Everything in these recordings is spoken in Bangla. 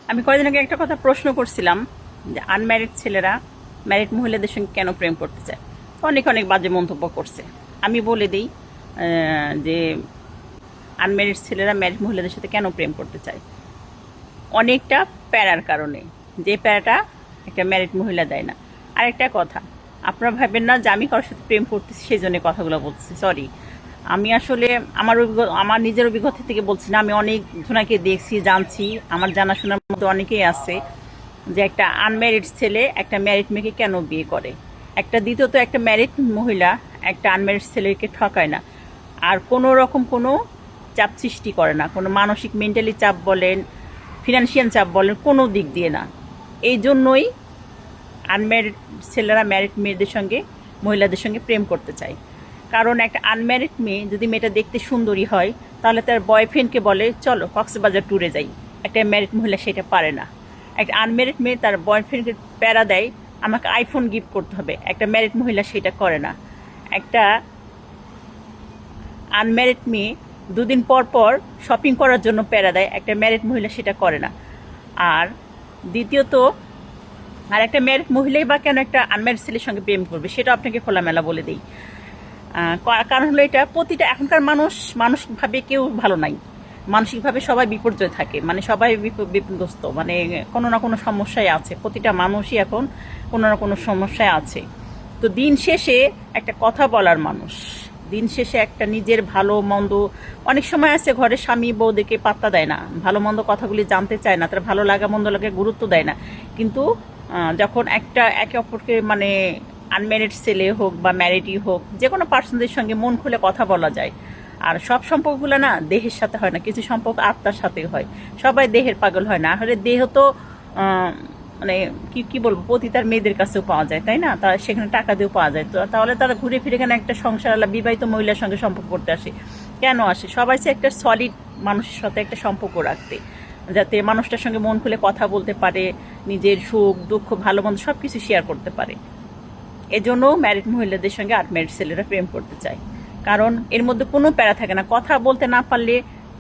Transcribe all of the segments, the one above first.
আমি কয়েকদিন আগে একটা কথা প্রশ্ন করছিলাম যে আনম্যারিড ছেলেরা ম্যারিড মহিলাদের সঙ্গে কেন প্রেম করতে চায়। অনেক অনেক বাজে মন্তব্য করছে। আমি বলে দিই যে আনম্যারিড ছেলেরা ম্যারিড মহিলাদের সাথে কেন প্রেম করতে চায়। অনেকটা প্যারার কারণে, যে প্যারাটা একটা ম্যারিড মহিলা দেয় না। আরেকটা কথা, আপনারা ভাবেন না যে আমি কারোর সাথে প্রেম করতেছি সেই জন্য কথাগুলো বলতেছি। সরি, আমি আসলে আমার নিজের অভিজ্ঞতা থেকে বলছি না, আমি অনেক জনাকে দেখছি, জানছি, আমার জানাশোনার মধ্যে অনেকেই আছে যে একটা আনম্যারিড ছেলে একটা ম্যারিড মেয়েকে কেন বিয়ে করে। দ্বিতীয়ত একটা ম্যারিড মহিলা একটা আনম্যারিড ছেলেকে ঠকায় না, আর কোনো রকম কোনো চাপ সৃষ্টি করে না, কোনো মানসিক মেন্টালি চাপ বলেন, ফিনান্সিয়াল চাপ বলেন, কোনো দিক দিয়ে না। এই জন্যই আনম্যারিড ছেলেরা ম্যারিড মেয়েদের সঙ্গে মহিলাদের সঙ্গে প্রেম করতে চায়। কারণ একটা আনম্যারিড মেয়ে যদি মেয়েটা দেখতে সুন্দরী হয় তাহলে তার বয়ফ্রেন্ডকে বলে চলো কক্সবাজার ট্যুরে যাই। একটা ম্যারিড মহিলা সেটা পারে না। একটা আনম্যারিড মেয়ে তার বয়ফ্রেন্ডকে প্যারা দেয় আমাকে আইফোন গিফট করতে হবে, একটা ম্যারিড মহিলা সেটা করে না। একটা আনম্যারিড মেয়ে দুদিন পর পর শপিং করার জন্য প্যারা দেয়, একটা ম্যারিড মহিলা সেটা করে না। আর দ্বিতীয়ত, আর একটা ম্যারিড মহিলাই বা কেন একটা আনম্যারিড ছেলের সঙ্গে প্রেম করবে সেটা আপনাকে খোলামেলা বলে দিই। কারণ হলো এটা, প্রতিটা এখনকার মানুষ মানসিকভাবে কেউ ভালো নাই, মানসিকভাবে সবাই বিপর্যয় থাকে, মানে সবাই বিপদগ্রস্ত, মানে কোনো না কোনো সমস্যায় আছে। প্রতিটা মানুষই এখন কোনো না কোনো সমস্যায় আছে। তো দিন শেষে একটা কথা বলার মানুষ, দিন শেষে একটা নিজের ভালো মন্দ, অনেক সময় আছে ঘরে স্বামী বউদেরকে পাত্তা দেয় না, ভালো মন্দ কথাগুলি জানতে চায় না, তার ভালো লাগা মন্দ লাগে গুরুত্ব দেয় না। কিন্তু যখন একে অপরকে মানে আনম্যারিড ছেলে হোক বা ম্যারিডই হোক, যে কোনো পার্সনদের সঙ্গে মন খুলে কথা বলা যায়। আর সব সম্পর্কগুলো না দেহের সাথে হয় না, কিছু সম্পর্ক আত্মার সাথে হয়। সবাই দেহের পাগল হয় না, হলে দেহ তো মানে কি বলবো, পতিতার মেয়েদের কাছেও পাওয়া যায়, তাই না? তারা সেখানে টাকা দিয়েও পাওয়া যায়। তো তাহলে তারা ঘুরে ফিরে এখানে একটা সংসার বিবাহিত মহিলার সঙ্গে সম্পর্ক করতে আসে কেন আসে? সবাই সে একটা সলিড মানুষের সাথে একটা সম্পর্ক রাখতে, যাতে মানুষটার সঙ্গে মন খুলে কথা বলতে পারে, নিজের সুখ দুঃখ ভালো মন্দ সব কিছু শেয়ার করতে পারে। এজন্য ম্যারিড মহিলাদের সঙ্গে আনম্যারিড ছেলেরা প্রেম করতে চায়। কারণ এর মধ্যে কোনো প্যারা থাকে না। কথা বলতে না পারলে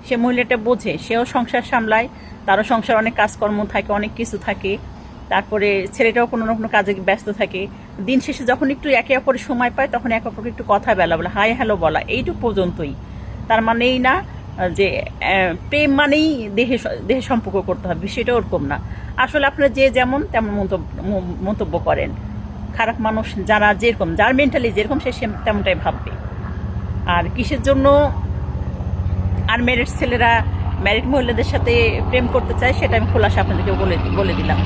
সে মহিলাটা বোঝে, সেও সংসার সামলায়, তারও সংসার অনেক কাজকর্ম থাকে, অনেক কিছু থাকে। তারপরে ছেলেটাও কোনো না কোনো কাজে ব্যস্ত থাকে। দিন শেষে যখন একটু একে অপরের সময় পায় তখন একে অপরকে একটু কথা বলা, হাই হ্যালো বলা, এইটুকু পর্যন্তই। তার মানেই না যে প্রেম মানেই দেহে সম্পর্ক করতে হবে, সেটা ওরকম না। আসলে আপনারা যে যেমন তেমন মন্তব্য করেন। খারাপ মানুষ যারা যেরকম, যার মেন্টালি যেরকম সে তেমনটাই ভাববে। আর কিসের জন্য আনম্যারিড ছেলেরা ম্যারিড মহিলাদের সাথে প্রেম করতে চায় সেটা আমি খোলাসা আপনাদেরকে বলে দিলাম।